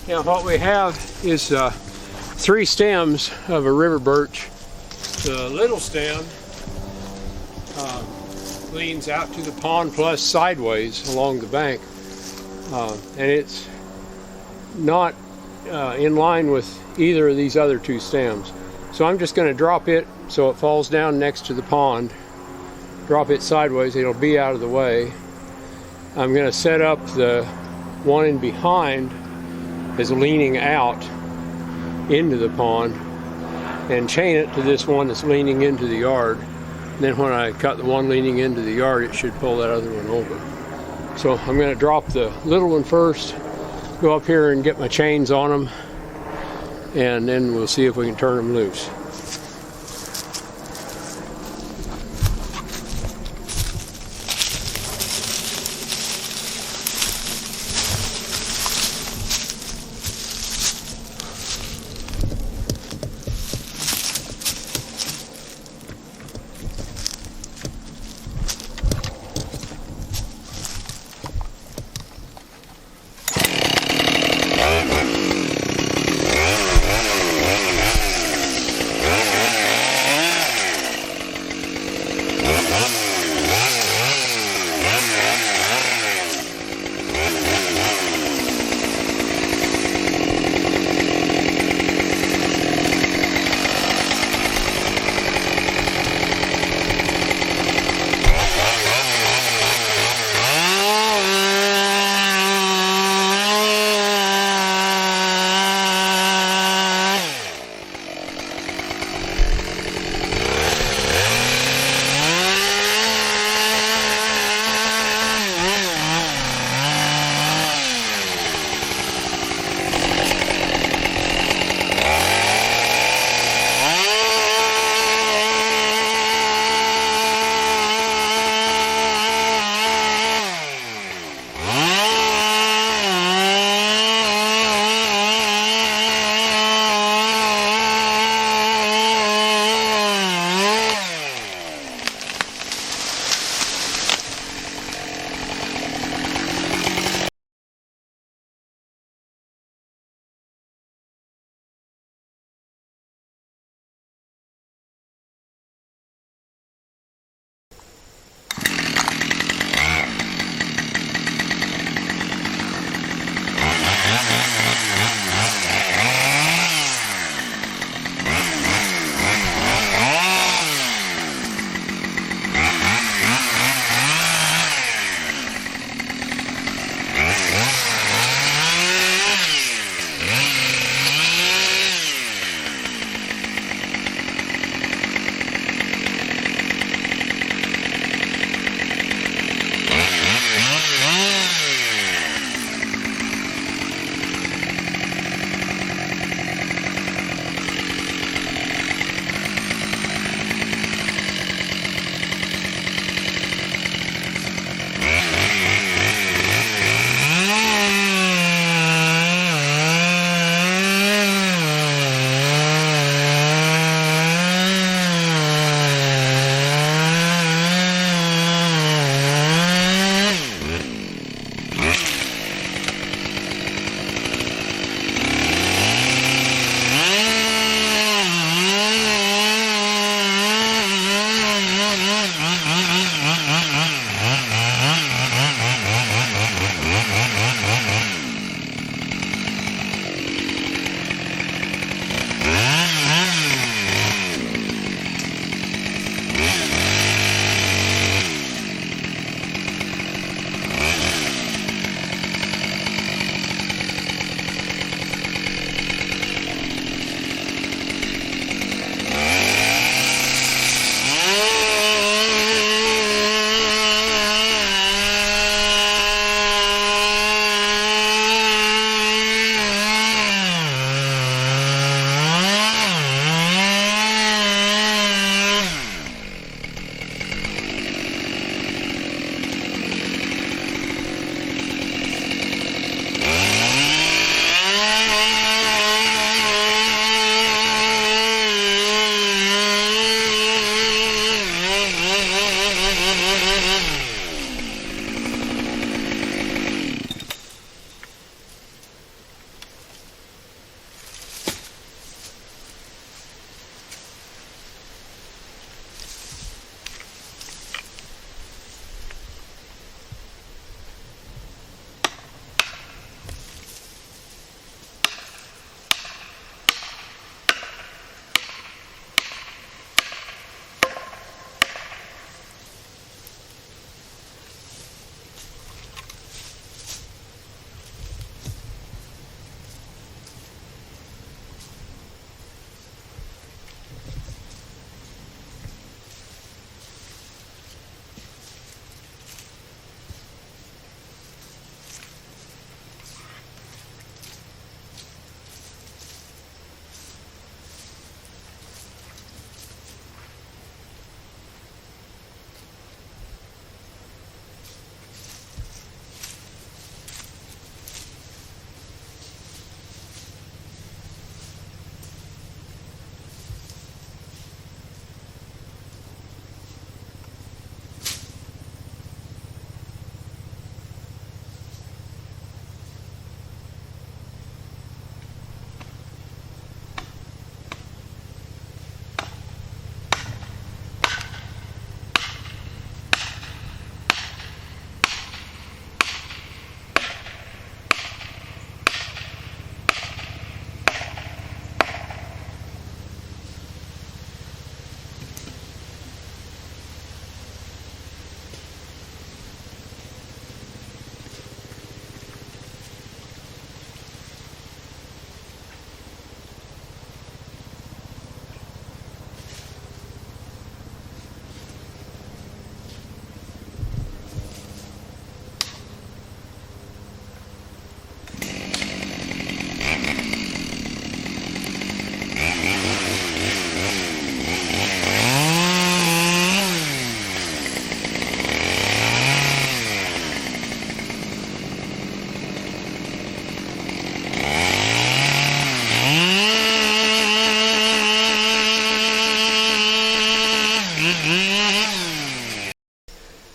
Now what we have is 3 stems of a river birch. The little stem leans out to the pond plus sideways along the bank, and it's not in line with either of these other 2 stems. So I'm just going to drop it so it falls down next to the pond. Drop it sideways, it'll be out of the way. I'm going to set up the one in behind as leaning out into the pond and chain it to this one that's leaning into the yard. And then when I cut the one leaning into the yard, it should pull that other one over. So I'm going to drop the little one first, go up here and get my chains on them, and then we'll see if we can turn them loose.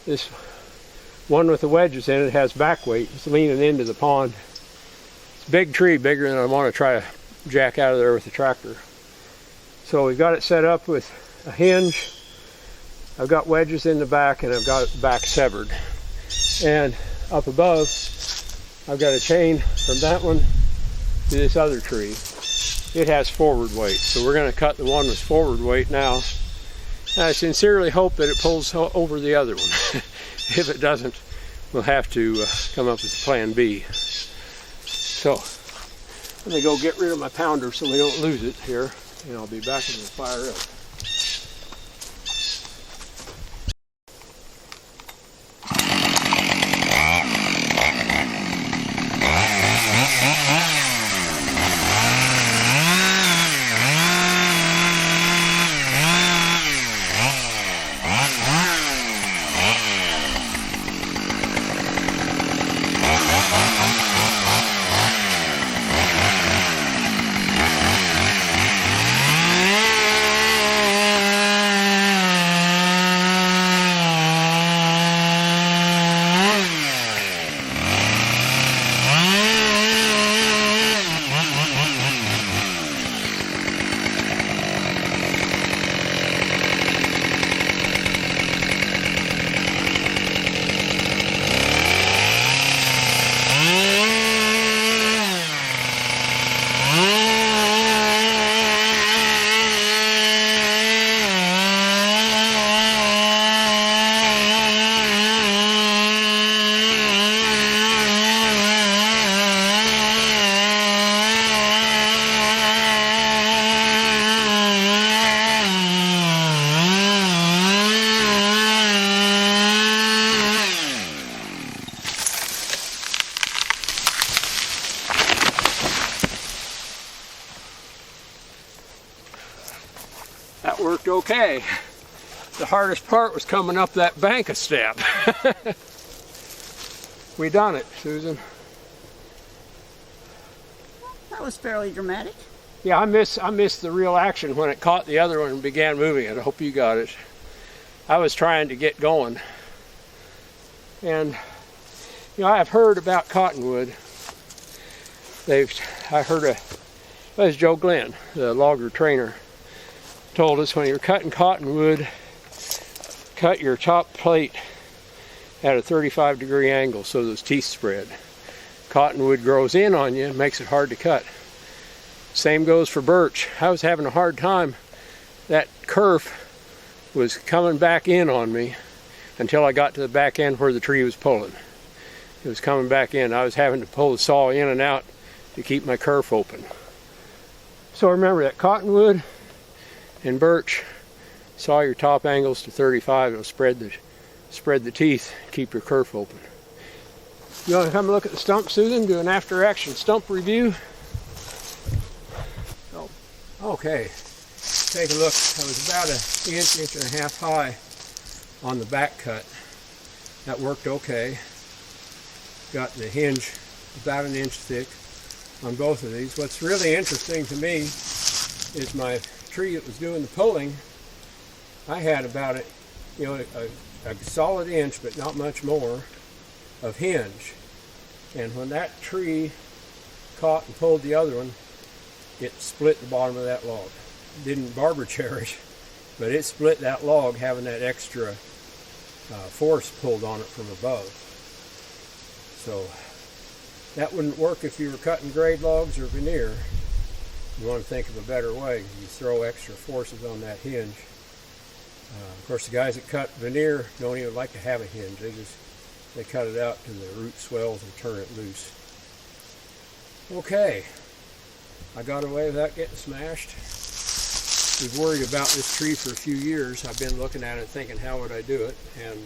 This one with the wedges in it has back weight. It's leaning into the pond. It's a big tree, bigger than I want to try to jack out of there with the tractor. So we've got it set up with a hinge. I've got wedges in the back, and I've got it back severed. And up above, I've got a chain from that one to this other tree. It has forward weight, so we're going to cut the one with forward weight now. And I sincerely hope that it pulls over the other one. If it doesn't, we'll have to come up with a plan B. So, let me go get rid of my pounder so we don't lose it here, and I'll be back when we fire up. That worked okay. The hardest part was coming up that bank a step. We done it, Susan. That was fairly dramatic. Yeah, I missed the real action when it caught the other one and began moving it. I hope you got it. I was trying to get going. And, you know, I've heard about cottonwood. I heard that was Joe Glenn, the logger trainer, told us when you're cutting cottonwood, cut your top plate at a 35-degree angle so those teeth spread. Cottonwood grows in on you and makes it hard to cut. Same goes for birch. I was having a hard time. That kerf was coming back in on me until I got to the back end where the tree was pulling. It was coming back in. I was having to pull the saw in and out to keep my kerf open. So remember that cottonwood and birch, saw your top angles to 35. It'll spread the teeth, keep your kerf open. You want to come look at the stump, Susan? Do an after action stump review? Oh, okay. Take a look. I was about an inch and a half high on the back cut. That worked okay. Got the hinge about an inch thick on both of these. What's really interesting to me is my tree that was doing the pulling. I had about a solid inch, but not much more, of hinge. And when that tree caught and pulled the other one, it split the bottom of that log. It didn't barber cherish, but it split that log, having that extra force pulled on it from above. So that wouldn't work if you were cutting grade logs or veneer. You want to think of a better way. You throw extra forces on that hinge. Of course, the guys that cut veneer don't even like to have a hinge. They cut it out to the root swells and turn it loose. Okay, I got away without getting smashed. We've worried about this tree for a few years. I've been looking at it thinking, how would I do it? And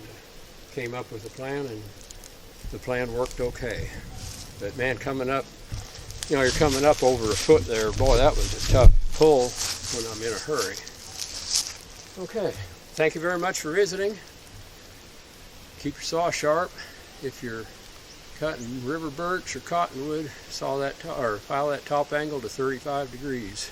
came up with a plan, and the plan worked okay. But man, coming up, you know, you're coming up over a foot there. Boy, that was a tough pull when I'm in a hurry. Okay, thank you very much for visiting. Keep your saw sharp. If you're cutting river birch or cottonwood, file that top angle to 35 degrees.